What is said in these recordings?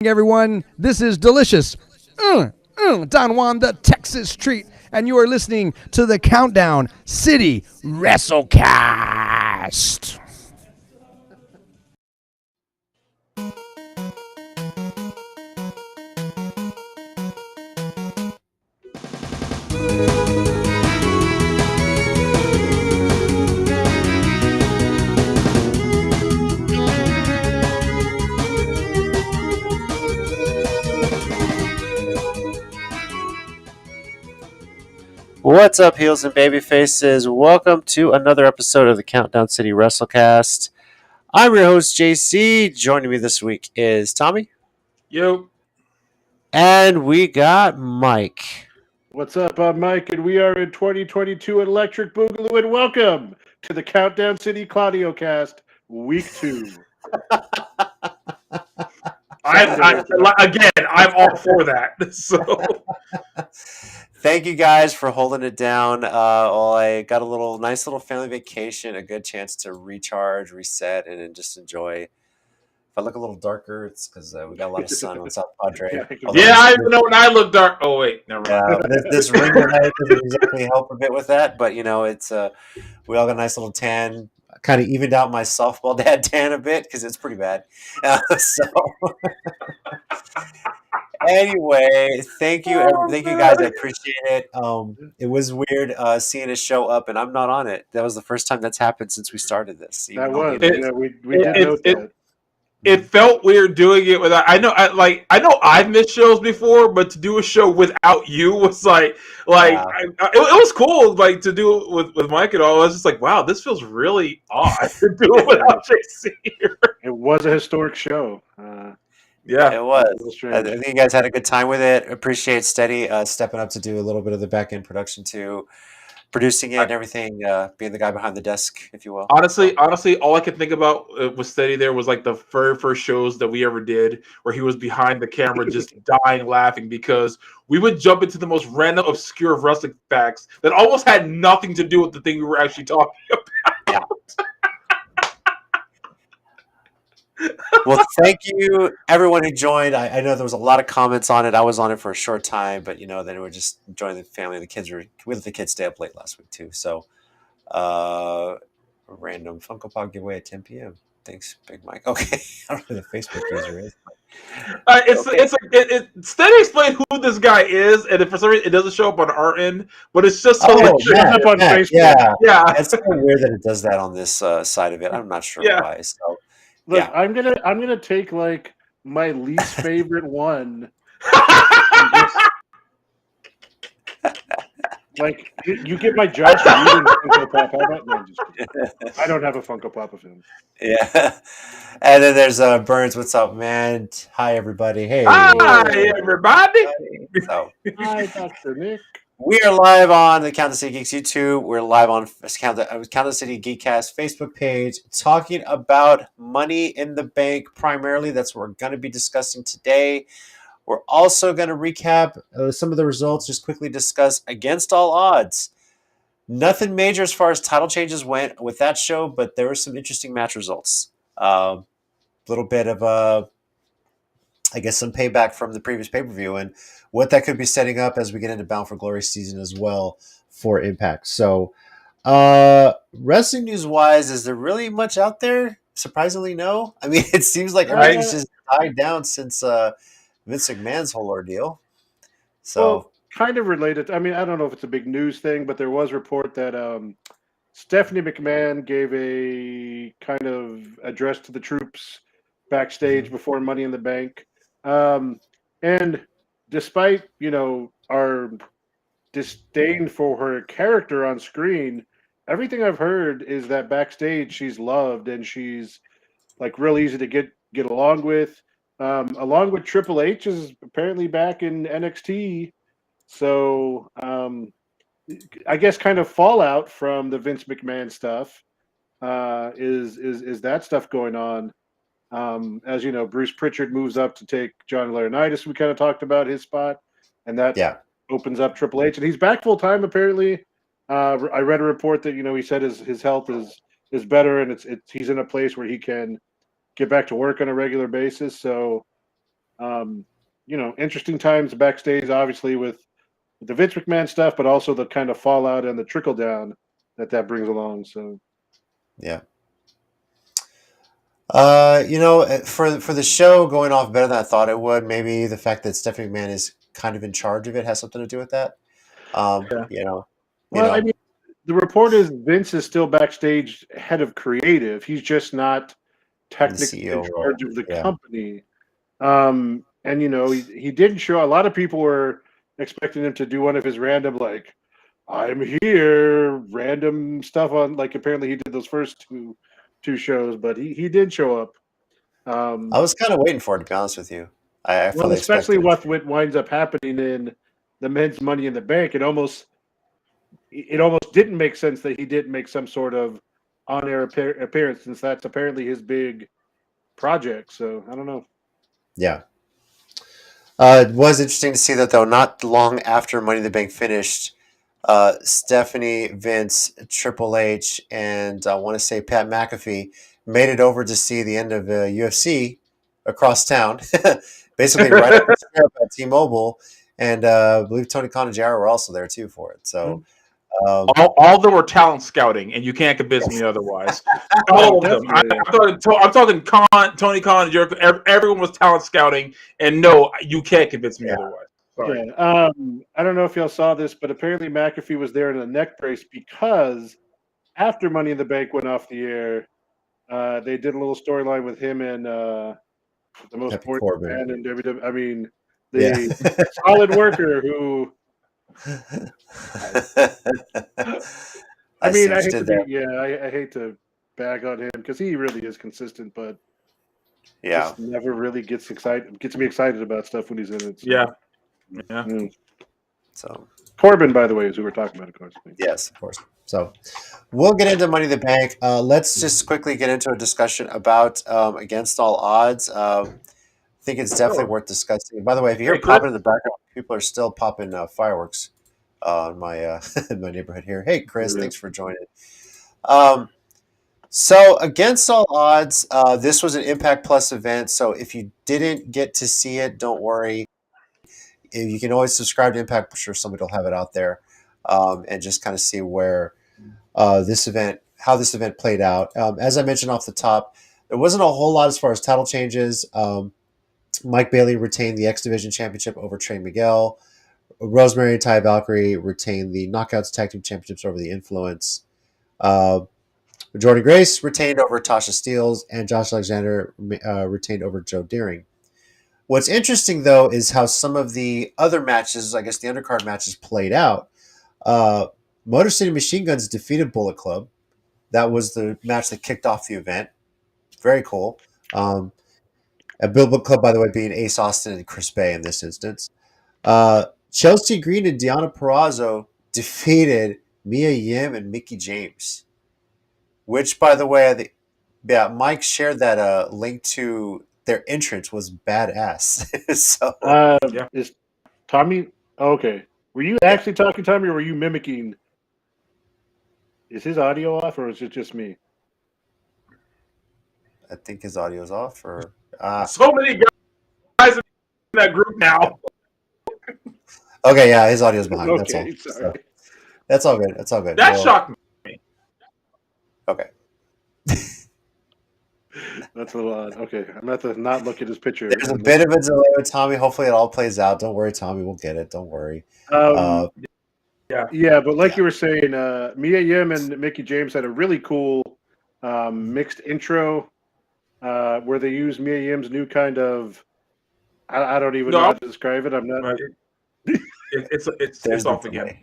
everyone. This is delicious. Don Juan, the Texas treat. And you are listening to the Countdown City WrestleCast. What's up, heels and baby faces? Welcome to another episode of the Countdown City WrestleCast. I'm your host, JC. Joining me this week is Tommy. Yo. And we got Mike. What's up? I'm Mike, and we are in 2022 Electric Boogaloo, and welcome to the Countdown City Claudio Cast, Week 2. I'm all for that. So, thank you guys for holding it down. I got a nice little family vacation, a good chance to recharge, reset, and then just enjoy. If I look a little darker, it's because we got a lot of sun on South Padre. I know when I look dark. Oh wait, never mind. This ring tonight doesn't exactly help a bit with that, but it's we all got a nice little tan. Kind of evened out my softball dad tan a bit because it's pretty bad. Anyway, thank you guys. I appreciate it. It was weird seeing it show up, and I'm not on it. That was the first time that's happened since we started this. That was. We did note that. It felt weird doing it without. I know I've missed shows before, but to do a show without you was it was cool. Like to do it with Mike and all. I was just like, wow, this feels really odd to do it without JC here. It was a historic show. Yeah, it was. I think you guys had a good time with it. Appreciate Steady stepping up to do a little bit of the back end production too. Producing it and everything, being the guy behind the desk, if you will. Honestly, all I could think about with Steady there was like the very first shows that we ever did where he was behind the camera just dying laughing because we would jump into the most random, obscure wrestling facts that almost had nothing to do with the thing we were actually talking about. Yeah. Well, thank you, everyone who joined. I know there was a lot of comments on it. I was on it for a short time, but then we're just enjoying the family. The kids we let the kids stay up late last week too. So, random Funko Pop giveaway at 10 p.m. Thanks, Big Mike. Okay, I don't know who the Facebook user is. Steady explain who this guy is, and if for some reason it doesn't show up on our end, but it's just up on Facebook. Yeah. It's kind of weird that it does that on this side of it. I'm not sure why. So. Look, yeah. I'm gonna take like my least favorite one. Like you get my Josh Whedon Funko Pop. How about no, I don't have a Funko Pop of him. Yeah, and then there's Burns. What's up, man? Hi, everybody. Hey, hi, everybody. So, hi, Dr. Nick. We are live on the Countdown City Geeks YouTube. We're live on Countdown City Geekcast Facebook page, talking about Money in the Bank primarily. That's what we're going to be discussing today. We're also going to recap some of the results, just quickly discuss Against All Odds. Nothing major as far as title changes went with that show, but there were some interesting match results. A little bit of some payback from the previous pay-per-view and what that could be setting up as we get into Bound for Glory season as well for Impact. So, wrestling news-wise, is there really much out there? Surprisingly, no. I mean, it seems like everything's just died down since Vince McMahon's whole ordeal. So, well, kind of related. I mean, I don't know if it's a big news thing, but there was a report that Stephanie McMahon gave a kind of address to the troops backstage before Money in the Bank. And despite, our disdain for her character on screen, everything I've heard is that backstage she's loved and she's like real easy to get along with. Along with Triple H is apparently back in NXT. So I guess kind of fallout from the Vince McMahon stuff is that stuff going on. As you know, Bruce Pritchard moves up to take John Laurinaitis. We kind of talked about his spot, and that opens up Triple H, and he's back full time apparently. I read a report that he said his health is better, and he's in a place where he can get back to work on a regular basis. So Interesting times backstage, obviously with the Vince McMahon stuff, but also the kind of fallout and the trickle down that brings along. So, yeah. For the show going off better than I thought it would, maybe the fact that Stephanie McMahon is kind of in charge of it has something to do with that. Well, I mean, the report is Vince is still backstage head of creative. He's just not technically in charge of the company. And he didn't show. A lot of people were expecting him to do one of his random I'm here random stuff on apparently he did those first two shows, but he did show up. I was kind of waiting for it, to be honest with you. I fully especially what winds up happening in the men's Money in the Bank, it almost didn't make sense that he didn't make some sort of on-air appearance, since that's apparently his big project. So I don't know. Yeah. It was interesting to see that, though, not long after Money in the Bank finished, Stephanie, Vince, Triple H, and I want to say Pat McAfee made it over to see the end of UFC across town, basically right up the strip at T-Mobile, and I believe Tony Khan and JR were also there too for it. So all of them were talent scouting, and you can't convince me otherwise. All of them. I'm talking Tony Khan, Jericho. Everyone was talent scouting, and no, you can't convince me otherwise. Sorry. Yeah. I don't know if y'all saw this, but apparently McAfee was there in a neck brace because after Money in the Bank went off the air, they did a little storyline with him and the most important man in WWE. I mean, the solid worker who. I hate to bag on him because he really is consistent, but just never really gets me excited about stuff when he's in it. So. Yeah. So Corbin, by the way, is who we're talking about, of course. Yes, of course. So we'll get into Money in the Bank. Let's just quickly get into a discussion about Against All Odds. I think it's definitely worth discussing. By the way, if you hear popping in the background, people are still popping fireworks in my in my neighborhood here. Hey, Chris, thanks for joining. So Against All Odds, this was an Impact Plus event. So if you didn't get to see it, don't worry. You can always subscribe to Impact. I'm sure somebody will have it out there, and just kind of see where how this event played out. As I mentioned off the top, there wasn't a whole lot as far as title changes. Mike Bailey retained the X Division Championship over Trey Miguel. Rosemary and Ty Valkyrie retained the Knockouts Tag Team Championships over the Influence. Jordan Grace retained over Tasha Steelz, and Josh Alexander retained over Joe Deering. What's interesting, though, is how some of the other matches, I guess the undercard matches, played out. Motor City Machine Guns defeated Bullet Club. That was the match that kicked off the event. Very cool. A Bullet Club, by the way, being Ace Austin and Chris Bay in this instance. Chelsea Green and Deonna Purrazzo defeated Mia Yim and Mickie James. Which, by the way, Mike shared that link to their entrance was badass. So, is Tommy okay? Were you actually talking, Tommy, or were you mimicking? Is his audio off, or is it just me? I think his audio's off. Or so many guys in that group now. Okay, yeah, his audio's behind. Okay, that's all. So, that's all good. That's all good. That shocked me. Okay. That's a little odd. Okay, I'm going to have to not look at his picture. There's a bit of a delay with Tommy. Hopefully it all plays out. Don't worry, Tommy. We'll get it. Don't worry. But like you were saying, Mia Yim and Mickie James had a really cool mixed intro where they used Mia Yim's new kind of I don't even know how to describe it. I'm not. Right. It's off again.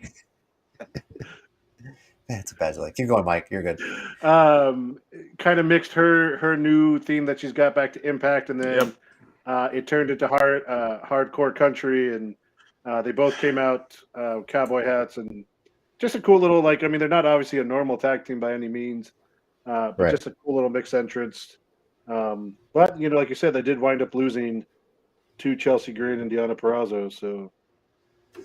It's a bad delay. Keep going, Mike. You're good. Kind of mixed her new theme that she's got back to Impact, and then it turned into hardcore country, and they both came out cowboy hats, and just a cool little they're not obviously a normal tag team by any means, but just a cool little mixed entrance. But like you said, they did wind up losing to Chelsea Green and Deonna Purrazzo. So,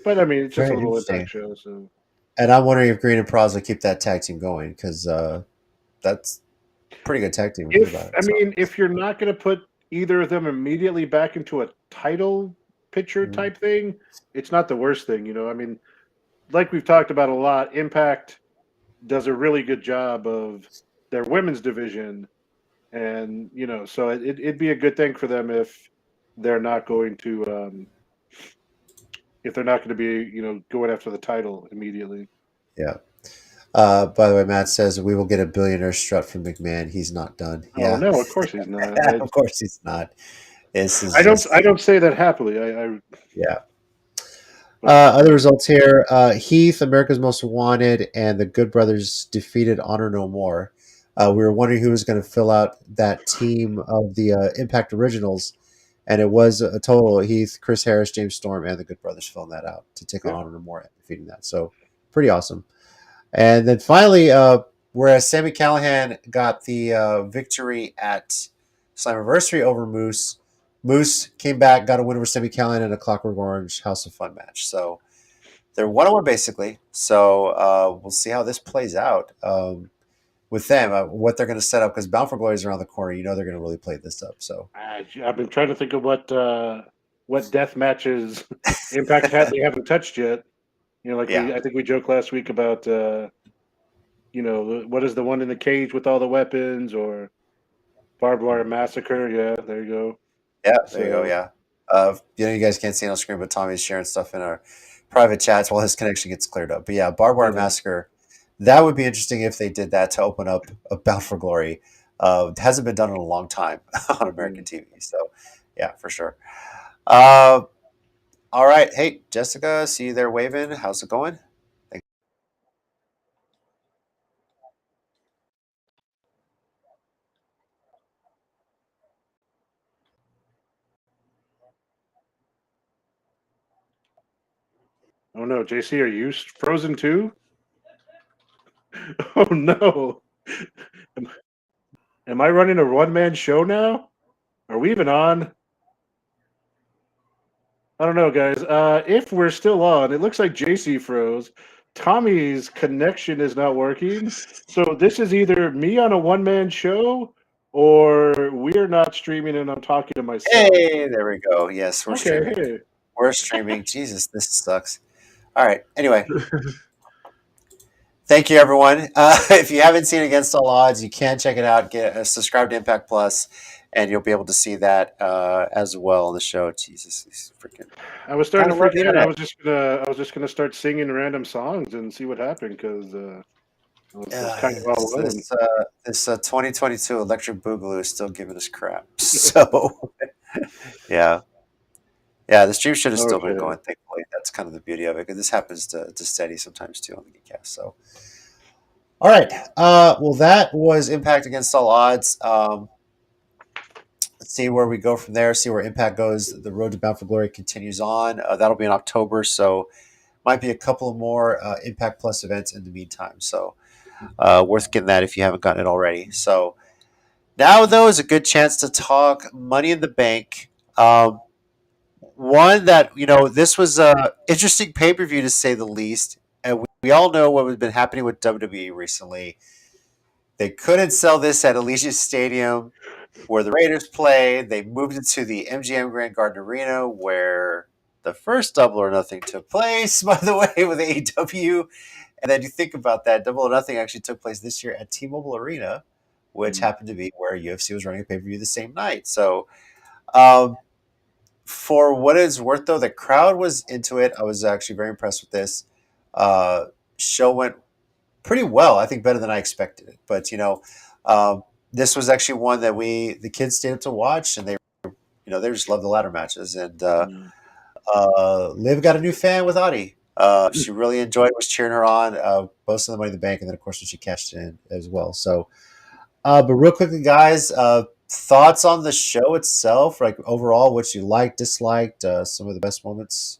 but I mean, it's just a little Impact show. So. And I'm wondering if Green and Purrazzo keep that tag team going, because that's a pretty good tag team. If you're not going to put either of them immediately back into a title picture type thing, it's not the worst thing. You know, I mean, like we've talked about a lot, Impact does a really good job of their women's division, and you know, so it'd be a good thing for them if they're not going to be, you know, going after the title immediately. Yeah. By the way, Matt says we will get a billionaire strut from McMahon. He's not done. Oh Yeah, no, of course he's not. of course he's not. This is I don't say that happily. yeah. Other results here: Heath, America's Most Wanted, and the Good Brothers defeated Honor No More. We were wondering who was going to fill out that team of the Impact Originals, and it was a total Heath, Chris Harris, James Storm, and the Good Brothers filling that out to take on Honor No More and defeating that. So pretty awesome. And then finally, whereas Sami Callihan got the victory at Slammiversary over Moose, Moose came back, got a win over Sami Callihan in a Clockwork Orange House of Fun match. So they're 1-1 basically. So we'll see how this plays out with them, what they're going to set up, because Bound for Glory is around the corner. You know they're going to really play this up. So I've been trying to think of what death matches Impact had they haven't touched yet. You know, like I think we joked last week about, you know, what is the one in the cage with all the weapons, or Barbed Wire Massacre? Yeah, there you go. Yeah, there you go. Yeah. You know, you guys can't see it on screen, but Tommy's sharing stuff in our private chats while his connection gets cleared up. But yeah, Barbed Wire Massacre. That would be interesting if they did that to open up a Bound for Glory. It hasn't been done in a long time on American TV. So yeah, for sure. All right. Hey, Jessica, see you there waving. How's it going? Oh no, JC, are you frozen too? Oh no. Am I running a one-man show now? Are we even on? I don't know, guys. If we're still on, it looks like JC froze. Tommy's connection is not working. So this is either me on a one-man show, or we're not streaming and I'm talking to myself. Hey, there we go. Yes, we're streaming. Hey. We're streaming. Jesus, this sucks. All right. Anyway, thank you, everyone. If you haven't seen Against All Odds, you can check it out. Get subscribe to Impact Plus, and you'll be able to see that as well on the show. Jesus, these freaking! I was starting to freak out. I was just gonna start singing random songs and see what happened, because I was kind of all alone. This 2022 Electric Boogaloo is still giving us crap. So yeah. Yeah, the stream should have still been going, thankfully. That's kind of the beauty of it, because this happens to steady sometimes too on the Geekcast. So, all right. Well, that was Impact Against All Odds. Let's see where we go from there, see where Impact goes. The road to Bound for Glory continues on. That'll be in October, so might be a couple of more Impact Plus events in the meantime. So, worth getting that if you haven't gotten it already. So, now, though, is a good chance to talk Money in the Bank. One that, you know, this was a interesting pay-per-view to say the least. And we all know what has been happening with WWE recently. They couldn't sell this at Allegiant Stadium where the Raiders play. They moved it to the MGM Grand Garden Arena where the first Double or Nothing took place, by the way, with AEW. And then you think about that, Double or Nothing actually took place this year at T-Mobile Arena, which happened to be where UFC was running a pay-per-view the same night. So, for what it's worth, though, the crowd was into it. I was actually very impressed with this. Show went pretty well. I think better than I expected it. But, you know, this was actually one that the kids stayed up to watch, and they just love the ladder matches. And Liv got a new fan with Audie. She really enjoyed it, was cheering her on, both in the Money in the Bank, and then, of course, when she cashed in as well. So, but real quickly, guys, thoughts on the show itself, like overall, what you liked, disliked, some of the best moments,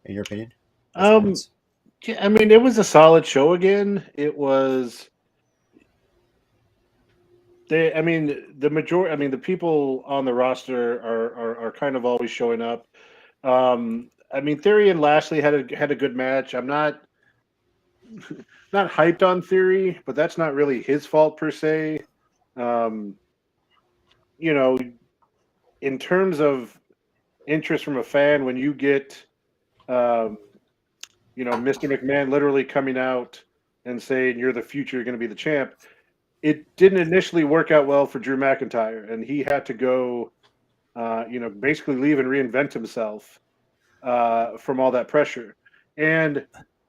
in your opinion? Yeah, I mean, it was a solid show again. It was. The people on the roster are kind of always showing up. I mean, Theory and Lashley had a good match. I'm not hyped on Theory, but that's not really his fault per se. You know, in terms of interest from a fan when you get, Mr. McMahon literally coming out and saying you're the future, you're going to be the champ. It didn't initially work out well for Drew McIntyre, and he had to go, basically leave and reinvent himself from all that pressure. And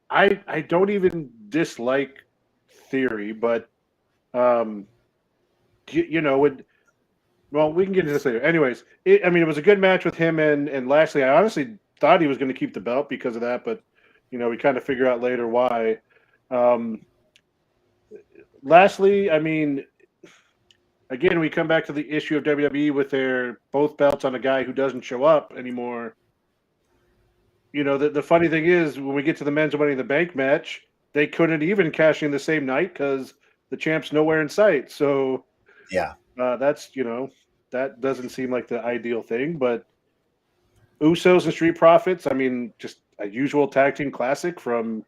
I don't even dislike Theory, but well, we can get into this later. Anyways, it was a good match with him and Lashley. I honestly thought he was going to keep the belt because of that, but we kind of figure out later why. Lashley, again, we come back to the issue of WWE with their both belts on a guy who doesn't show up anymore. The funny thing is, when we get to the men's Money in the Bank match, they couldn't even cash in the same night because the champ's nowhere in sight. So, yeah, that's that doesn't seem like the ideal thing. But Usos and Street Profits, just a usual tag team classic from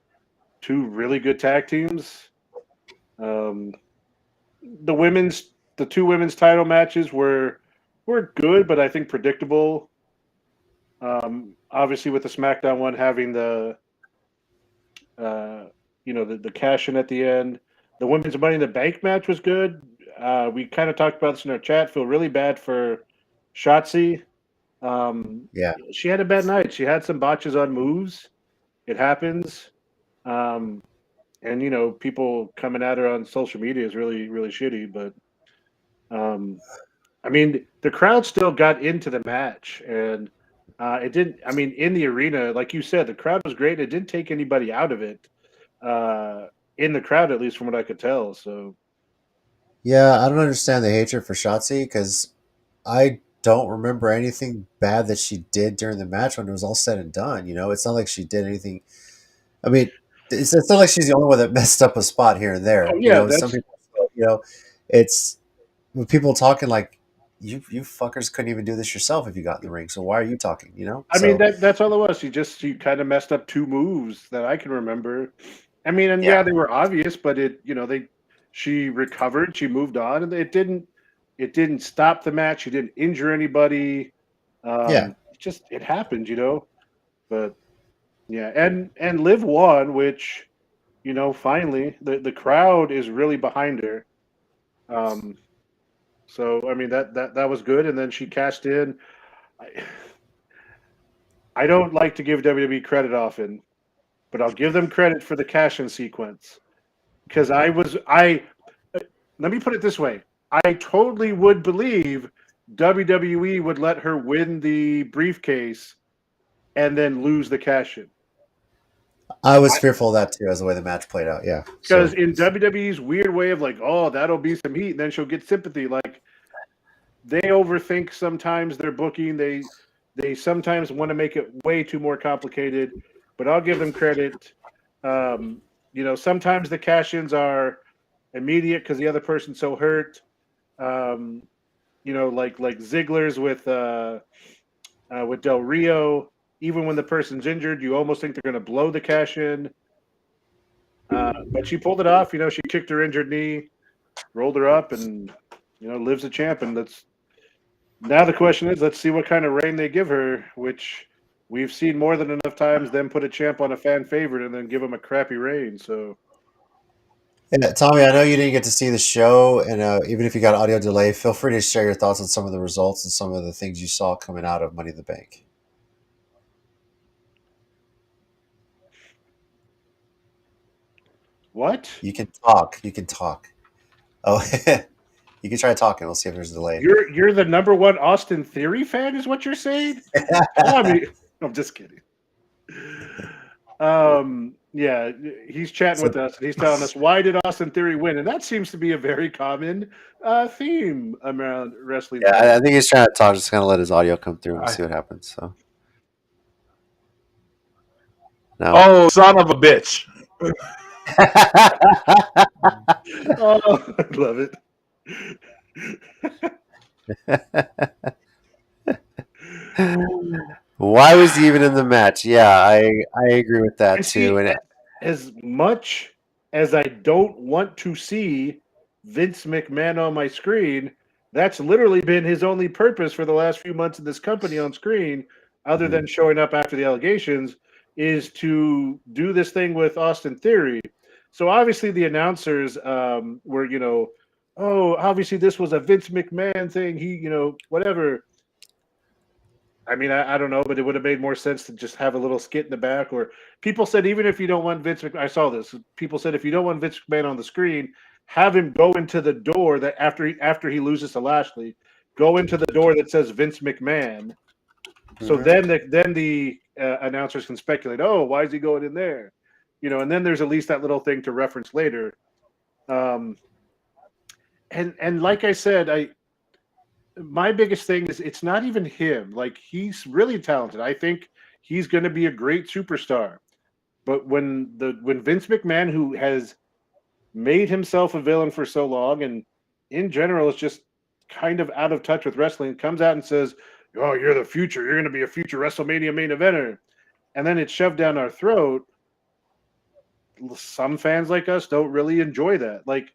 two really good tag teams. The two women's title matches were good, but I think predictable. Obviously, with the SmackDown one having the cash in at the end. The women's Money in the Bank match was good. We kind of talked about this in our chat. Feel really bad for Shotzi. She had a bad night. She had some botches on moves. It happens. And people coming at her on social media is really, really shitty. But the crowd still got into the match, and it didn't. In the arena, like you said, the crowd was great. It didn't take anybody out of it. In the crowd, at least from what I could tell. So, yeah, I don't understand the hatred for Shotzi because I don't remember anything bad that she did during the match when it was all said and done. It's not like she did anything. It's not like she's the only one that messed up a spot here and there. Oh, yeah, some people, it's with people talking like you fuckers couldn't even do this yourself if you got in the ring. So why are you talking? That's all it was. She kind of messed up two moves that I can remember. They were obvious, but she recovered, she moved on, and it didn't stop the match. She didn't injure anybody. It happened, But yeah, and Liv won, which finally the crowd is really behind her. So that was good, and then she cashed in. I don't like to give WWE credit often, but I'll give them credit for the cash-in sequence because let me put it this way: I totally would believe WWE would let her win the briefcase and then lose the cash-in. I was fearful of that too, as the way the match played out. Yeah, because in WWE's weird way of like, oh, that'll be some heat, and then she'll get sympathy. Like they overthink sometimes their booking. They sometimes want to make it way too more complicated, but I'll give them credit. Sometimes the cash-ins are immediate because the other person's so hurt. Like Ziggler's with Del Rio. Even when the person's injured, you almost think they're going to blow the cash-in. But she pulled it off. She kicked her injured knee, rolled her up, and Liv's a champ. And now the question is, let's see what kind of reign they give her, which we've seen more than enough times them put a champ on a fan favorite and then give them a crappy reign. So, yeah, Tommy, I know you didn't get to see the show, and even if you got audio delay, feel free to share your thoughts on some of the results and some of the things you saw coming out of Money in the Bank. What? You can talk. Oh, you can try talking. We'll see if there's a delay. You're the number one Austin Theory fan, is what you're saying? I'm just kidding. Yeah, he's chatting with us, and he's telling us, why did Austin Theory win? And that seems to be a very common theme around wrestling. Yeah, I think he's trying to talk. Just going to let his audio come through and see what happens. So, no. Oh, son of a bitch. Oh, I love it. Why was he even in the match? Yeah, I agree with that too. And as much as I don't want to see Vince McMahon on my screen, that's literally been his only purpose for the last few months in this company on screen. other than showing up after the allegations, is to do this thing with Austin Theory. So obviously the announcers were, oh, obviously this was a Vince McMahon thing. He, whatever. I mean, I don't know, but it would have made more sense to just have a little skit in the back. Or people said, even if you don't want Vince McMahon, I saw this. People said, if you don't want Vince McMahon on the screen, have him go into the door that after he loses to Lashley, go into the door that says Vince McMahon. So then the announcers can speculate, oh, why is he going in there? And then there's at least that little thing to reference later. And like I said, my biggest thing is it's not even him. Like, he's really talented. I think he's going to be a great superstar. But when Vince McMahon, who has made himself a villain for so long and in general is just kind of out of touch with wrestling, comes out and says, oh, you're the future. You're going to be a future WrestleMania main eventer. And then it's shoved down our throat. Some fans like us don't really enjoy that. Like,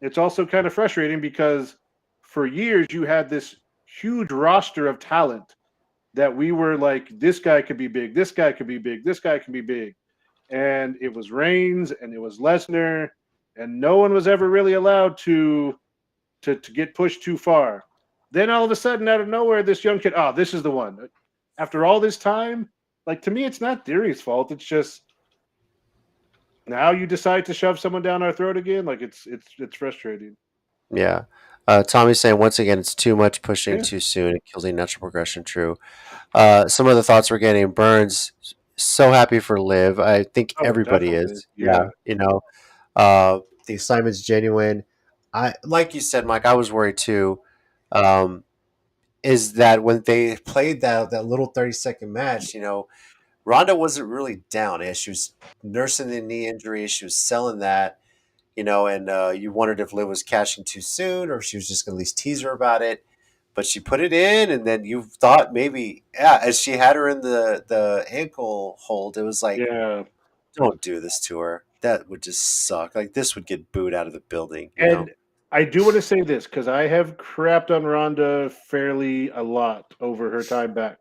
it's also kind of frustrating because for years you had this huge roster of talent that we were like, this guy could be big, this guy could be big, this guy can be big. And it was Reigns and it was Lesnar, and no one was ever really allowed to get pushed too far. Then all of a sudden, out of nowhere, this young kid, oh, this is the one. After all this time, like, to me, it's not Theory's fault. It's just now you decide to shove someone down our throat again. Like, it's frustrating. Yeah. Tommy's saying, once again, it's too much pushing too soon. It kills the natural progression. True. Some of the thoughts we're getting. Burns, so happy for Liv. I think everybody is. Yeah. The excitement's genuine. Like you said, Mike, I was worried too. Is that when they played that little 30-second match, Ronda wasn't really down. She was nursing the knee injury. She was selling that. And you wondered if Liv was cashing too soon or if she was just going to at least tease her about it. But she put it in, and then you thought maybe, as she had her in the ankle hold, it was like, don't do this to her. That would just suck. Like, this would get booed out of the building. And I do want to say this, because I have crapped on Ronda fairly a lot over her time back.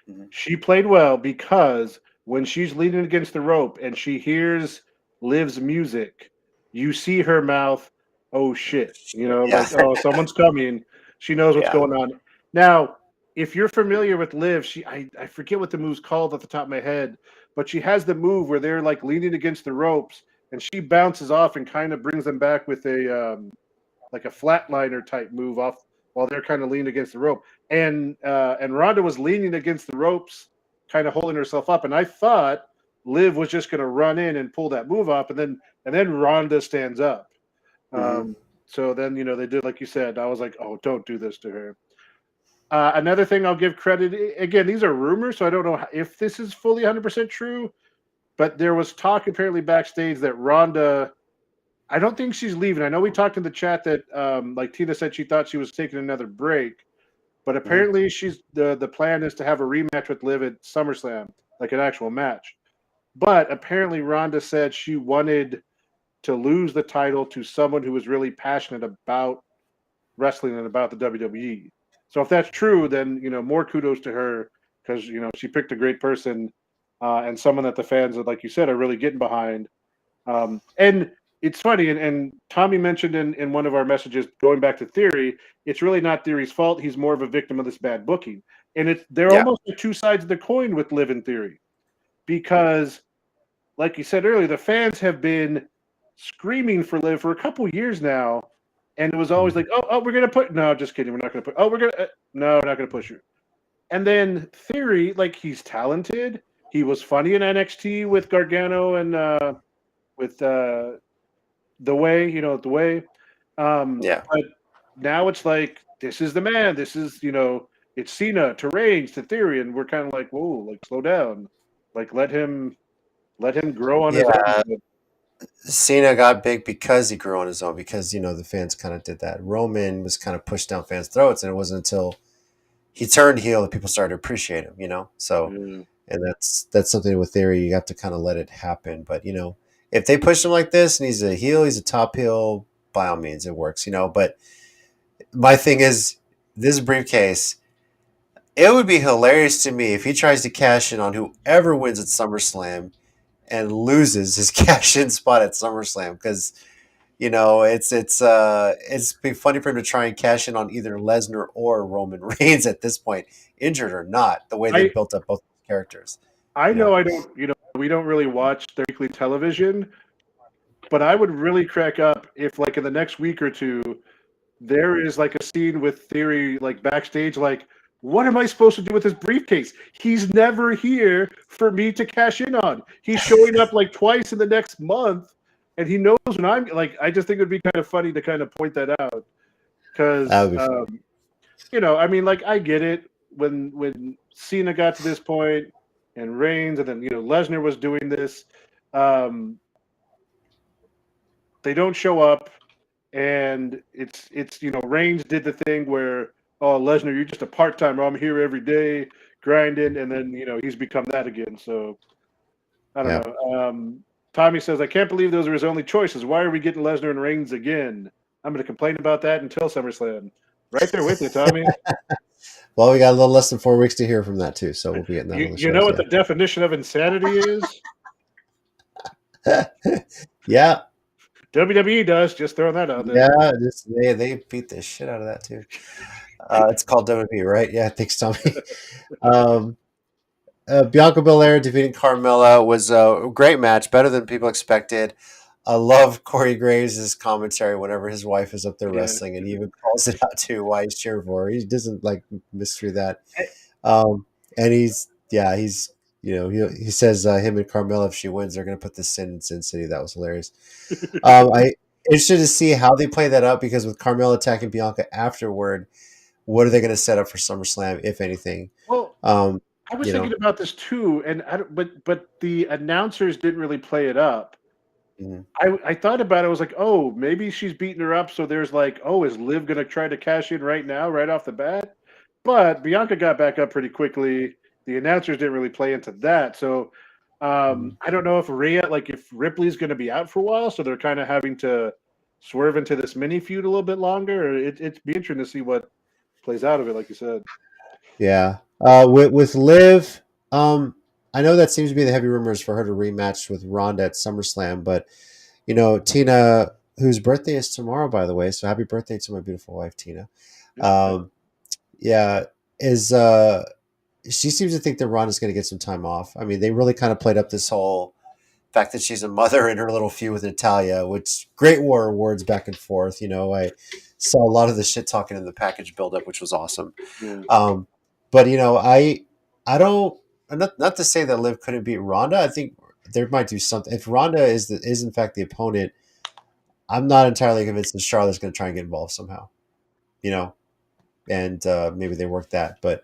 Mm-hmm. She played well because when she's leaning against the rope and she hears Liv's music, you see her mouth, oh shit, like, oh, someone's coming. She knows what's going on. Now, if you're familiar with Liv, I forget what the move's called off the top of my head, but she has the move where they're like leaning against the ropes and she bounces off and kind of brings them back with a like a flatliner type move off while they're kind of leaning against the rope. And Ronda was leaning against the ropes, kind of holding herself up. And I thought Liv was just going to run in and pull that move up, and then Ronda stands up. So then, they did, like you said. I was like, oh, don't do this to her. Another thing I'll give credit, again, these are rumors, so I don't know if this is fully 100% true, but there was talk apparently backstage that Ronda, I don't think she's leaving. I know we talked in the chat that, like Tina said, she thought she was taking another break, but apparently the plan is to have a rematch with Liv at SummerSlam, like an actual match. But apparently Ronda said she wanted to lose the title to someone who was really passionate about wrestling and about the WWE. So if that's true, then, more kudos to her because, she picked a great person and someone that the fans, like you said, are really getting behind. And it's funny, and Tommy mentioned in one of our messages, going back to Theory, it's really not Theory's fault. He's more of a victim of this bad booking. And they're almost the two sides of the coin with Liv and Theory. Because, like you said earlier, the fans have been screaming for Liv for a couple years now, and it was always like, oh, we're gonna put. No, just kidding. We're not gonna put. Oh, we're gonna. No, we're not gonna push her. And then Theory, like, he's talented. He was funny in NXT with Gargano and with the Way, the Way. But now it's like, this is the man. This is, it's Cena to Reigns to Theory, and we're kind of like, whoa, like, slow down. Like, let him grow on his own. Cena got big because he grew on his own, because, the fans kind of did that. Roman was kind of pushed down fans' throats, and it wasn't until he turned heel that people started to appreciate him, So, and that's something with Theory. You have to kind of let it happen. But, if they push him like this and he's a heel, he's a top heel, by all means, it works, But my thing is, this briefcase, It would be hilarious to me if he tries to cash in on whoever wins at SummerSlam and loses his cash in spot at SummerSlam, because it's be funny for him to try and cash in on either Lesnar or Roman Reigns at this point, injured or not. The way they I built up both characters. I know I don't. We don't really watch their weekly television, but I would really crack up if, like, in the next week or two, there is like a scene with Theory like backstage, like, what am I supposed to do with this briefcase? He's never here for me to cash in on. He's showing up like twice in the next month, and he knows when I'm like. I just think it would be kind of funny to kind of point that out because I mean, like, I get it when Cena got to this point and Reigns, and then Lesnar was doing this. They don't show up. And it's Reigns did the thing where, oh, Lesnar, you're just a part-timer. I'm here every day grinding, and then he's become that again. So I don't know. Tommy says, I can't believe those are his only choices. Why are we getting Lesnar and Reigns again? I'm going to complain about that until SummerSlam. Right there with you, Tommy. Well, we got a little less than 4 weeks to hear from that too, so we'll be getting that. You know what the definition of insanity is? Yeah. WWE does. Just throwing that out there. Yeah, they beat the shit out of that too. It's called WWE, right? Yeah, thanks, Tommy. Bianca Belair defeating Carmella was a great match, better than people expected. I love Corey Graves' commentary whenever his wife is up there wrestling, and he even calls it out too why he's cheering for her. He doesn't like mystery that. And he says him and Carmella, if she wins, they're going to put this in Sin City. That was hilarious. I interested to see how they play that up, because with Carmella attacking Bianca afterward, what are they going to set up for SummerSlam, if anything? Well, I was thinking about this too, and but the announcers didn't really play it up. Mm-hmm. I thought about it. I was like, oh, maybe she's beating her up. So there's like, oh, is Liv going to try to cash in right now, right off the bat? But Bianca got back up pretty quickly. The announcers didn't really play into that. So I don't know if if Ripley's going to be out for a while, so they're kind of having to swerve into this mini feud a little bit longer. It'd be interesting to see what plays out of it, like you said. Yeah. With Liv, I know that seems to be the heavy rumors for her to rematch with Ronda at SummerSlam, but Tina, whose birthday is tomorrow, by the way, so happy birthday to my beautiful wife, Tina. She seems to think that Ronda's going to get some time off. I mean, they really kind of played up this whole fact that she's a mother in her little feud with Natalya, which great war awards back and forth. I saw a lot of the shit talking in the package buildup, which was awesome. Yeah. But I don't. Not to say that Liv couldn't beat Ronda. I think there might do something. If Ronda is in fact the opponent, I'm not entirely convinced that Charlotte's going to try and get involved somehow. And maybe they work that. But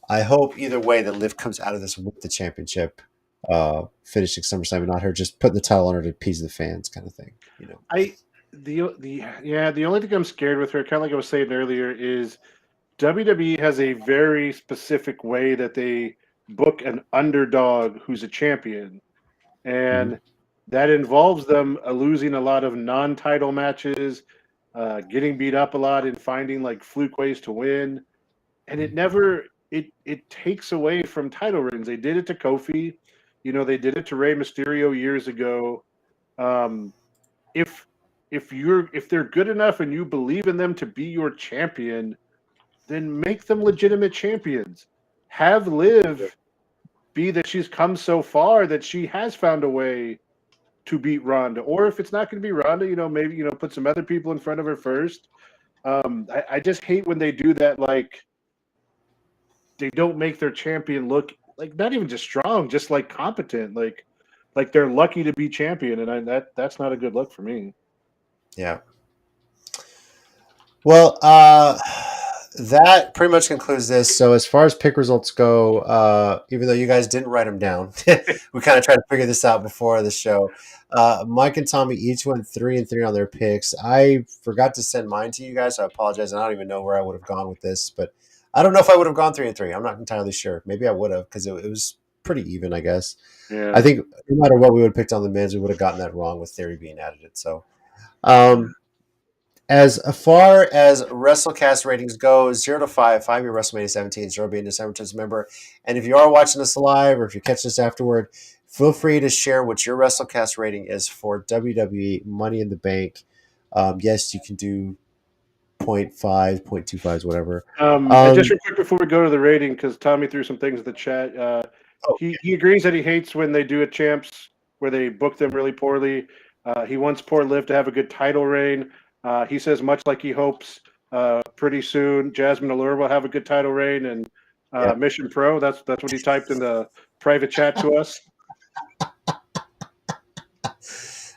I hope either way that Liv comes out of this with the championship, finishing SummerSlam, and not her just putting the title on her to appease the fans, kind of thing. The only thing I'm scared with her, kind of like I was saying earlier, is WWE has a very specific way that they book an underdog who's a champion, and that involves them losing a lot of non-title matches, getting beat up a lot, and finding like fluke ways to win, and it takes away from title reigns. They did it to Kofi, they did it to Rey Mysterio years ago. If they're good enough and you believe in them to be your champion, then make them legitimate champions. Have Liv be that she's come so far that she has found a way to beat Ronda. Or if it's not going to be Ronda, maybe, put some other people in front of her first. I just hate when they do that. Like, they don't make their champion look like not even just strong, just like competent. Like they're lucky to be champion. And that's not a good look for me. Yeah. Well, that pretty much concludes this. So as far as pick results go, even though you guys didn't write them down, we kind of tried to figure this out before the show. Mike and Tommy each went 3-3 on their picks. I forgot to send mine to you guys, so I apologize. I don't even know where I would have gone with this, but I don't know if I would have gone 3-3. I'm not entirely sure. Maybe I would have, because it was pretty even, I guess. Yeah. I think no matter what we would have picked on the men's, we would have gotten that wrong with Theory being added. So, As far as WrestleCast ratings go, 0 to 5, 5 being WrestleMania 17, 0 being December 10th member. And if you are watching this live or if you catch this afterward, feel free to share what your WrestleCast rating is for WWE Money in the Bank. Yes, you can do 0.5, 0.25s, whatever. And just real quick before we go to the rating, because Tommy threw some things in the chat. He agrees that he hates when they do a champs where they book them really poorly. He wants poor Liv to have a good title reign. He says much like he hopes pretty soon Jasmine Allure will have a good title reign and Mission Pro. That's what he typed in the private chat to us.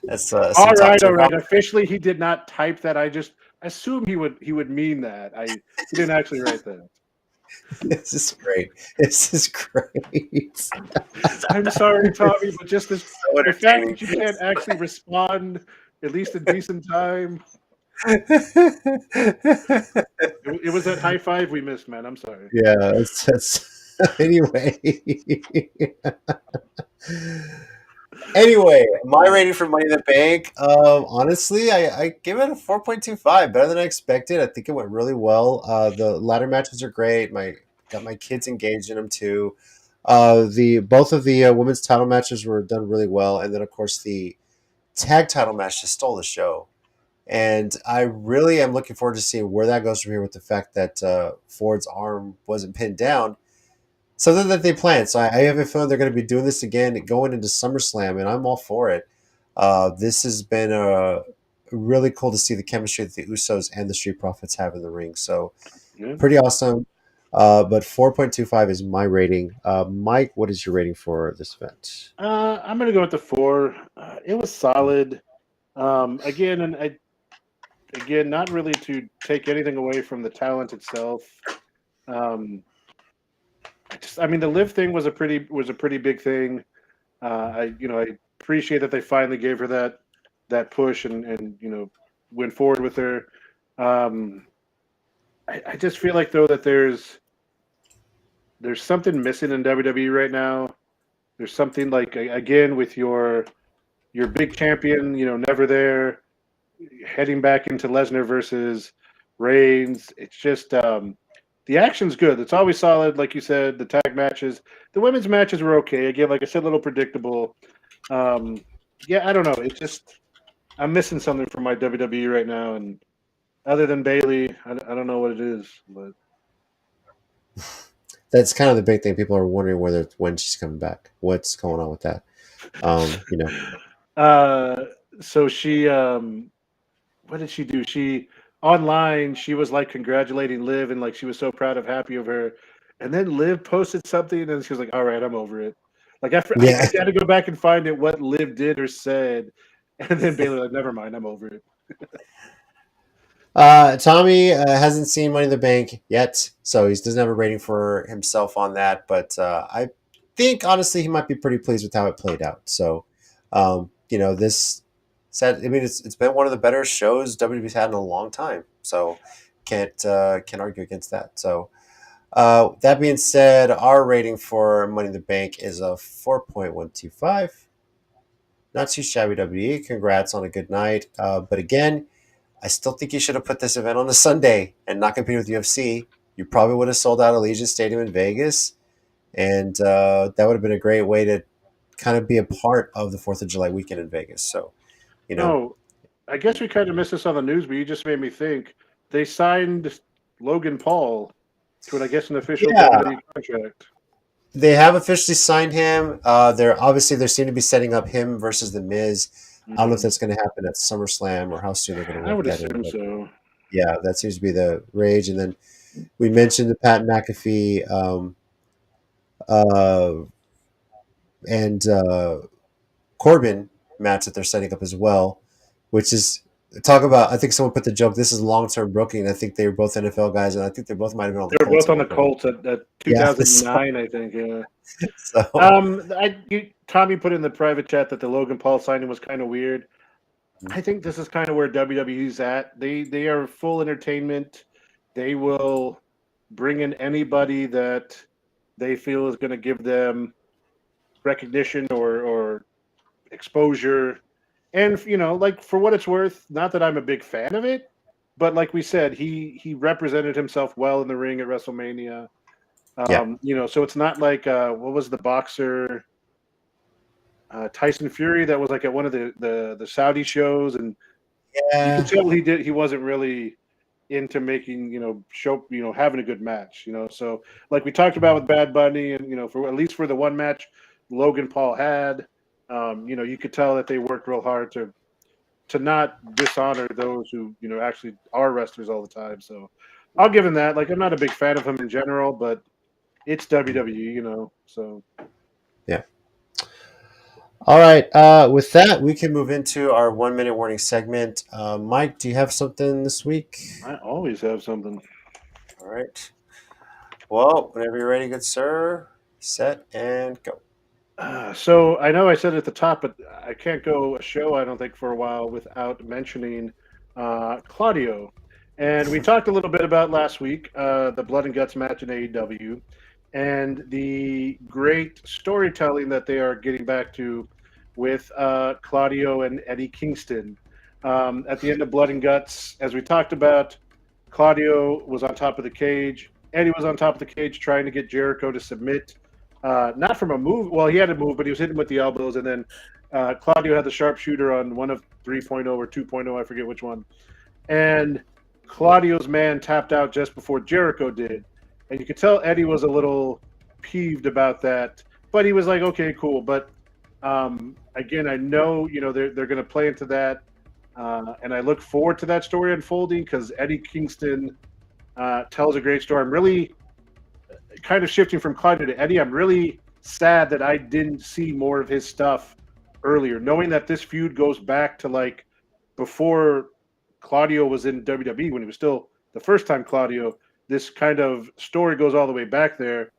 That's all right. Officially, he did not type that. I just assumed he would mean that. He didn't actually write that. This is great. This is great. I'm sorry, Tommy, but just the fact that you can't actually respond at least in decent time. It was that high five we missed, man. I'm sorry. Yeah, that's anyway. Anyway, my rating for Money in the Bank, honestly, I give it a 4.25, better than I expected. I think it went really well. The ladder matches are great. Got my kids engaged in them too. Both of the women's title matches were done really well, and then of course the tag title match just stole the show. And I really am looking forward to seeing where that goes from here with the fact that Ford's arm wasn't pinned down. Something that they planned. So I have a feeling they're going to be doing this again going into SummerSlam, and I'm all for it. This has been really cool to see the chemistry that the Usos and the Street Profits have in the ring. So pretty awesome. But 4.25 is my rating. Mike, what is your rating for this event? I'm going to go with the 4. It was solid. Again, not really to take anything away from the talent itself. The Liv thing was a pretty big thing. I appreciate that they finally gave her that push and went forward with her. I just feel like though that there's something missing in WWE right now. There's something like again with your big champion, never there, heading back into Lesnar versus Reigns. It's just the action's good. It's always solid, like you said. The tag matches, the women's matches were okay. Again, like I said, a little predictable. I don't know. It's just I'm missing something from my WWE right now, and other than Bayley, I don't know what it is. But that's kind of the big thing. People are wondering when she's coming back. What's going on with that? So she, what did she do? Online, she was like congratulating Liv and like she was so proud of happy of her. And then Liv posted something and she was like, all right, I'm over it. Like I had to go back and find it what Liv did or said. And then Bayley like, never mind, I'm over it. Tommy hasn't seen Money in the Bank yet, so he doesn't have a rating for himself on that. But I think honestly he might be pretty pleased with how it played out. So, this set. I mean, it's been one of the better shows WWE's had in a long time. So, can't argue against that. So, that being said, our rating for Money in the Bank is a 4.125. Not too shabby, WWE. Congrats on a good night. But again, I still think you should have put this event on a Sunday and not compete with UFC. You probably would have sold out Allegiant Stadium in Vegas, and that would have been a great way to kind of be a part of the 4th of July weekend in Vegas. So, I guess we kind of missed this on the news, but you just made me think. They signed Logan Paul to, I guess, an official WWE contract. They have officially signed him. They seem to be setting up him versus The Miz. I don't know if that's going to happen at SummerSlam or how soon they're going to work that in. I would assume so. Yeah, that seems to be the rage. And then we mentioned the Pat McAfee and Corbin match that they're setting up as well, which is talk about. I think someone put the joke. This is long-term booking. I think they were both NFL guys, and I think they both might have been on the Colts. They were both on the Colts at 2009, I think. Yeah. So, Tommy put in the private chat that the Logan Paul signing was kind of weird. I think this is kind of where WWE's at. They are full entertainment. They will bring in anybody that they feel is going to give them recognition or exposure. And, like, for what it's worth, not that I'm a big fan of it, but like we said, he represented himself well in the ring at WrestleMania. So it's not like what was the boxer Tyson Fury that was like at one of the Saudi shows, and you could tell he wasn't really into making having a good match. So like we talked about with Bad Bunny, and for at least for the one match Logan Paul had, you could tell that they worked real hard to not dishonor those who actually are wrestlers all the time. So I'll give him that. Like, I'm not a big fan of him in general, but it's WWE, so yeah. All right. With that, we can move into our 1 minute warning segment. Mike, do you have something this week? I always have something. All right. Well, whenever you're ready, good sir, set and go. So I know I said it at the top, but I can't go a show, I don't think, for a while without mentioning Claudio. And we talked a little bit about last week, the Blood and Guts match in AEW, and the great storytelling that they are getting back to with Claudio and Eddie Kingston. At the end of Blood and Guts, as we talked about, Claudio was on top of the cage. Eddie was on top of the cage trying to get Jericho to submit. Not from a move. Well, he had a move, but he was hitting with the elbows. And then Claudio had the sharpshooter on one of 3.0 or 2.0. I forget which one. And Claudio's man tapped out just before Jericho did. And you could tell Eddie was a little peeved about that. But he was like, okay, cool. But again, I know, they're going to play into that. And I look forward to that story unfolding because Eddie Kingston tells a great story. I'm really kind of shifting from Claudio to Eddie. I'm really sad that I didn't see more of his stuff earlier, knowing that this feud goes back to like before Claudio was in WWE, when he was still the first time Claudio. This kind of story goes all the way back there.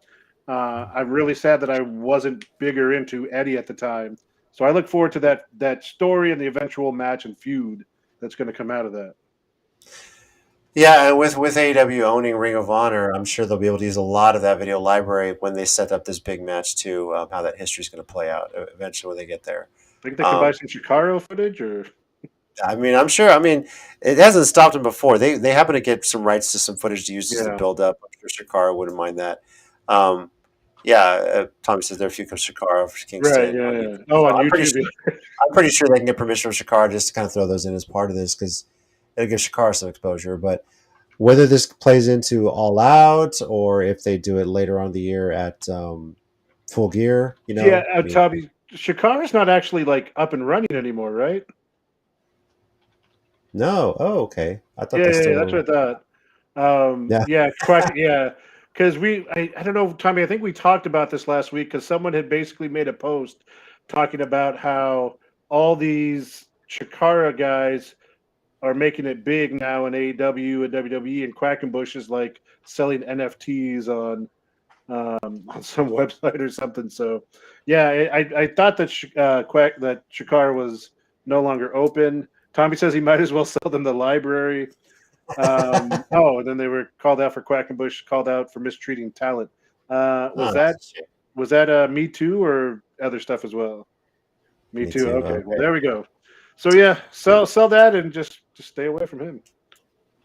I'm really sad that I wasn't bigger into Eddie at the time. So I look forward to that story and the eventual match and feud that's going to come out of that. Yeah, and with AEW owning Ring of Honor, I'm sure they'll be able to use a lot of that video library when they set up this big match too. How that history is going to play out eventually when they get there. Think they could buy some Chikara footage, or? I mean, I'm sure. I mean, it hasn't stopped them before. They happen to get some rights to some footage to use as a build up. I'm sure Chikara wouldn't mind that. Tommy says there are a few from Chikara for Kingston. Right, yeah. Oh, on YouTube. I'm pretty sure they can get permission from Chikara just to kind of throw those in as part of this because it'll give Chikara some exposure. But whether this plays into All Out or if they do it later on in the year at Full Gear, Tommy, Chikara's not actually like up and running anymore, right? No. Oh, okay. I thought that's what I thought. Because I don't know, Tommy, I think we talked about this last week because someone had basically made a post talking about how all these Chikara guys are making it big now in AEW and WWE, and Quackenbush is like selling NFTs on some website or something. So, I thought that Chikara was no longer open. Tommy says he might as well sell them the library. And then they were called out for Quackenbush, called out for mistreating talent. Was that Me Too or other stuff as well? Me Too. Okay. Well, there we go. So sell that and just stay away from him.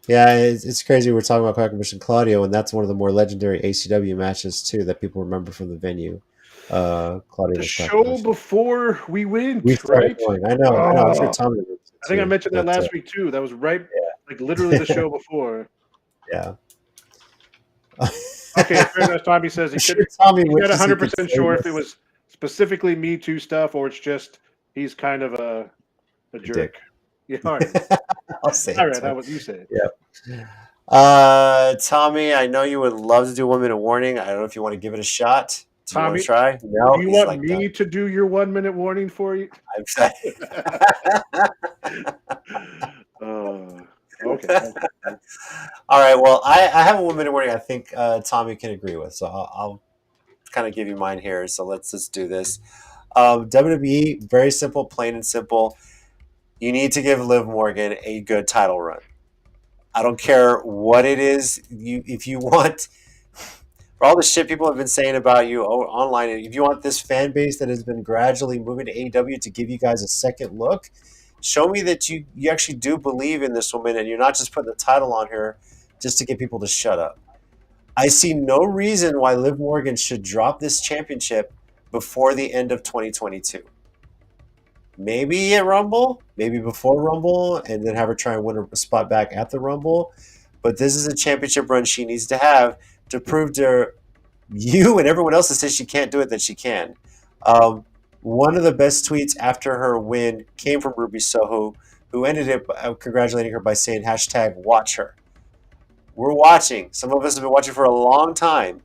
Yeah, it's crazy. We're talking about Quackenbush and Claudio, and that's one of the more legendary ACW matches too that people remember from the venue. Claudio. The show before we went, right? I know. I'm sure Tommy. I think I mentioned that last week too. That was right, like literally the show before. Yeah. Okay, fair enough. Tommy says he's not 100% sure if it was specifically Me Too stuff or it's just he's kind of a jerk. Yeah, all right. I'll say all right, that was you said. Yeah. Tommy, I know you would love to do 1 minute warning. I don't know if you want to give it a shot. Do you want to try? No. Do you want me to do your 1 minute warning for you? I'm sorry. Okay. All right. Well, I have a 1 minute warning I think Tommy can agree with. So I'll kind of give you mine here. So let's just do this. WWE, very simple, plain and simple. You need to give Liv Morgan a good title run. I don't care what it is. If you want, for all the shit people have been saying about you online, if you want this fan base that has been gradually moving to AEW to give you guys a second look, Show me that you actually do believe in this woman and you're not just putting the title on her just to get people to shut up. I see no reason why Liv Morgan should drop this championship before the end of 2022. Maybe at Rumble, maybe before Rumble, and then have her try and win a spot back at the Rumble. But this is a championship run she needs to have to prove to you and everyone else that says she can't do it that she can. One of the best tweets after her win came from Ruby Soho, who ended it congratulating her by saying #watch her. We're watching. Some of us have been watching for a long time.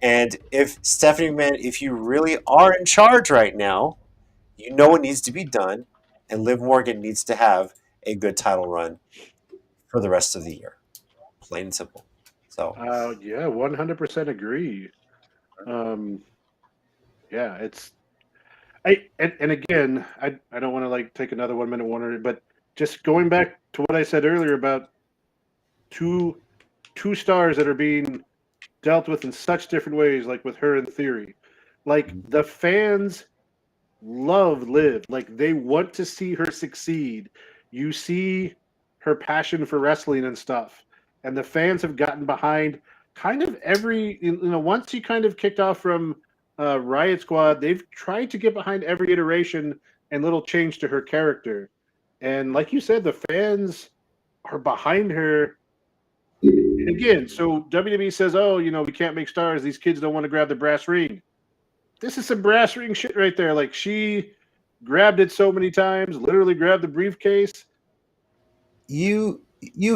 And if Stephanie McMahon, if you really are in charge right now, you know what needs to be done, and Liv Morgan needs to have a good title run for the rest of the year. Plain and simple. So, yeah, 100% agree. Yeah, it's. And again, I don't want to like take another 1 minute warning, but just going back to what I said earlier about two stars that are being dealt with in such different ways, like with her in Theory, like the fans love Liv, like they want to see her succeed. You see her passion for wrestling and stuff, and the fans have gotten behind kind of every, once she kind of kicked off from Riot Squad, they've tried to get behind every iteration and little change to her character. And like you said, the fans are behind her. And again, so WWE says, oh, we can't make stars. These kids don't want to grab the brass ring. This is some brass ring shit right there. Like, she grabbed it so many times, literally grabbed the briefcase. You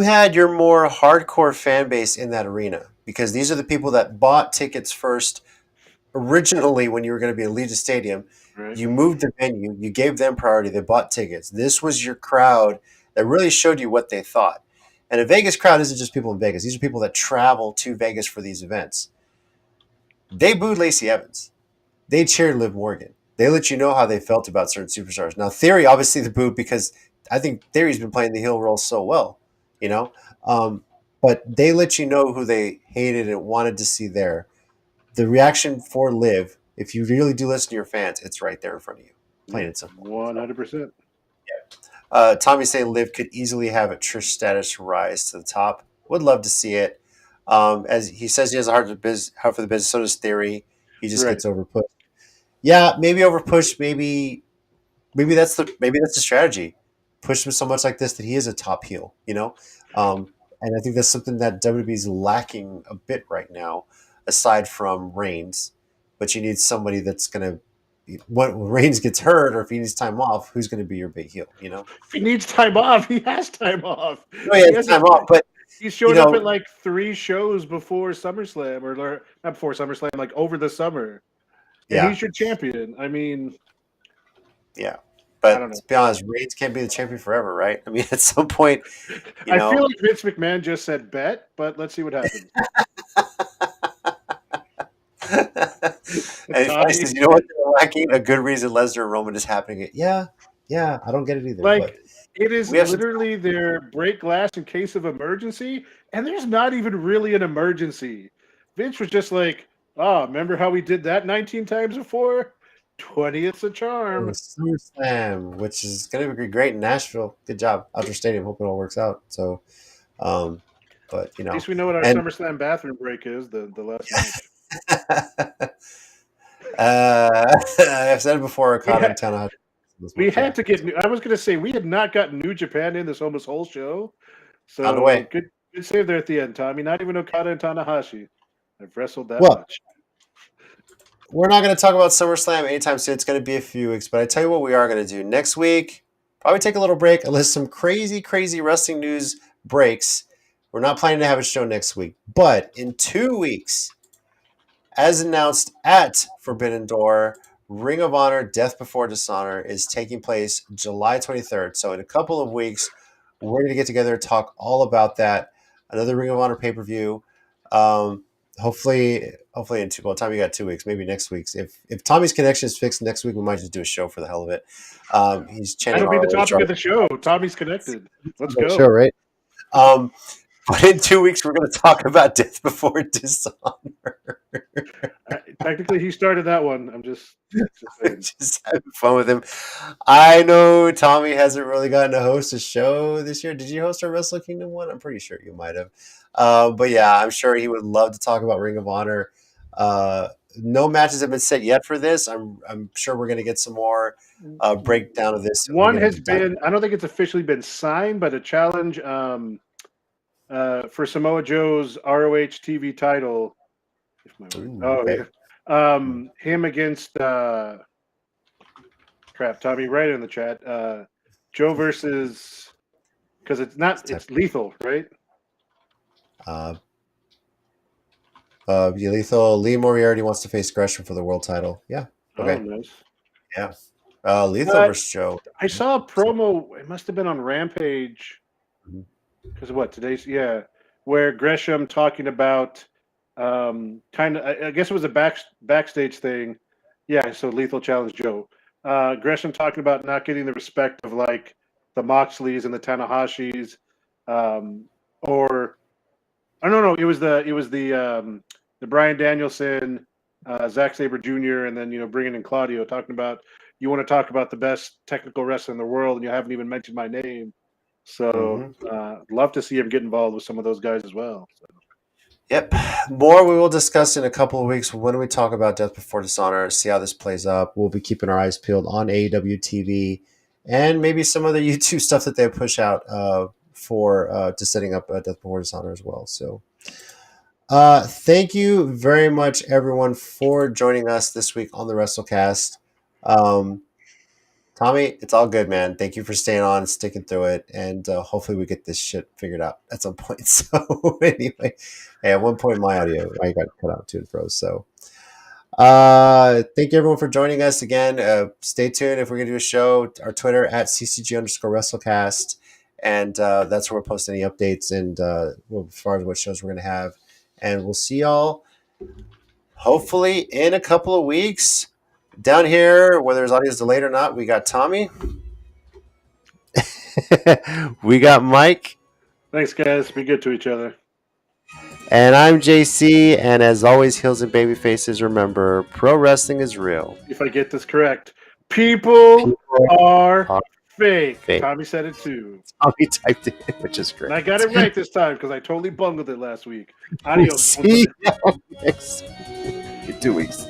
had your more hardcore fan base in that arena because these are the people that bought tickets first originally when you were going to be at Allegiant Stadium. Right. You moved the venue. You gave them priority. They bought tickets. This was your crowd that really showed you what they thought. And a Vegas crowd isn't just people in Vegas. These are people that travel to Vegas for these events. They booed Lacey Evans. They cheered Liv Morgan. They let you know how they felt about certain superstars. Now, Theory, obviously, the boo because I think Theory's been playing the heel role so well, but they let you know who they hated and wanted to see there. The reaction for Liv, if you really do listen to your fans, it's right there in front of you. Plain and simple. 100%. Yeah. Tommy's saying Liv could easily have a Trish status rise to the top. Would love to see it. As he says, he has a heart for the business. So does Theory. He just gets overpushed. Yeah, maybe overpushed. Maybe that's the strategy. Push him so much like this that he is a top heel. And I think that's something that WWE's lacking a bit right now, aside from Reigns. But you need somebody that's going to. When Reigns gets hurt or if he needs time off, who's going to be your big heel? If he needs time off, he has time off. No, he has time off, but he's showed up at like 3 shows before SummerSlam, or not before SummerSlam, like over the summer. And he's your champion. I mean, yeah, but to be honest, Reigns can't be the champion forever, right? I mean, at some point, I feel like Vince McMahon just said bet, but let's see what happens. And he says, you know what they're lacking? A good reason Lesnar and Roman is happening. Yeah, I don't get it either. Like, it is literally their break glass in case of emergency, and there's not even really an emergency. Vince was just like, oh, remember how we did that 19 times before? 20th's a charm. SummerSlam, which is going to be great in Nashville. Good job. Outdoor Stadium. Hope it all works out. So, but, At least we know what our SummerSlam bathroom break is, the last match. I've said it before. We had to get. I was going to say we had not gotten New Japan in this almost whole show. So on the way. Good save there at the end, Tommy. Not even Okada and Tanahashi have wrestled that much. We're not going to talk about SummerSlam anytime soon. It's going to be a few weeks, but I tell you what we are going to do next week. Probably take a little break unless some crazy wrestling news breaks. We're not planning to have a show next week, but in 2 weeks. As announced at Forbidden Door, Ring of Honor Death Before Dishonor is taking place July 23rd. So in a couple of weeks, we're going to get together and talk all about that. Another Ring of Honor pay-per-view. Hopefully in by the time you got 2 weeks, maybe next week's. If Tommy's connection is fixed next week, we might just do a show for the hell of it. He's chanting. That'll be the topic of the show. Tommy's connected. Let's go. Show, right? But in 2 weeks, we're going to talk about Death Before Dishonor. Technically, he started that one. I'm just saying. Just having fun with him. I know Tommy hasn't really gotten to host a show this year. Did you host our Wrestle Kingdom one? I'm pretty sure you might have. But yeah, I'm sure he would love to talk about Ring of Honor. No matches have been set yet for this. I'm sure we're going to get some more breakdown of this. One has been. I don't think it's officially been signed, but a challenge for Samoa Joe's ROH TV title. Okay. Him against crap. Tommy, right in the chat. Joe versus, because it's Lethal, right? Lethal. Lee Moriarty wants to face Gresham for the world title. Yeah. Okay. Oh, nice. Yeah. Lethal versus Joe. I saw a promo. It must have been on Rampage. Because what today's where Gresham talking about kind of. I guess it was a backstage thing. Yeah. So Lethal challenged Joe. Gresham talking about not getting the respect of like the Moxleys and the Tanahashis, or. Oh no! It was the Bryan Danielson, Zack Sabre Jr., and then bringing in Claudio, talking about you want to talk about the best technical wrestler in the world, and you haven't even mentioned my name. So, love to see him get involved with some of those guys as well. So. Yep. More we will discuss in a couple of weeks when we talk about Death Before Dishonor, see how this plays up. We'll be keeping our eyes peeled on AEW TV and maybe some other YouTube stuff that they push out for to setting up Death Before Dishonor as well. So thank you very much, everyone, for joining us this week on the WrestleCast. Tommy, it's all good, man. Thank you for staying on and sticking through it. And hopefully we get this shit figured out at some point. So anyway, hey, at one point I got cut out too and froze. So thank you everyone for joining us again. Stay tuned if we're going to do a show. Our Twitter at @CCG_WrestleCast. And that's where we're posting any updates and as far as what shows we're going to have. And we'll see y'all hopefully in a couple of weeks. Down here, whether it's audio delayed or not, we got Tommy. We got Mike. Thanks, guys. Be good to each other. And I'm JC. And as always, heels and baby faces, remember, pro wrestling is real. If I get this correct, people are fake. Tommy said it too. Tommy typed it in, which is great. And I got it right this time because I totally bungled it last week. Adios. See you next 2 weeks.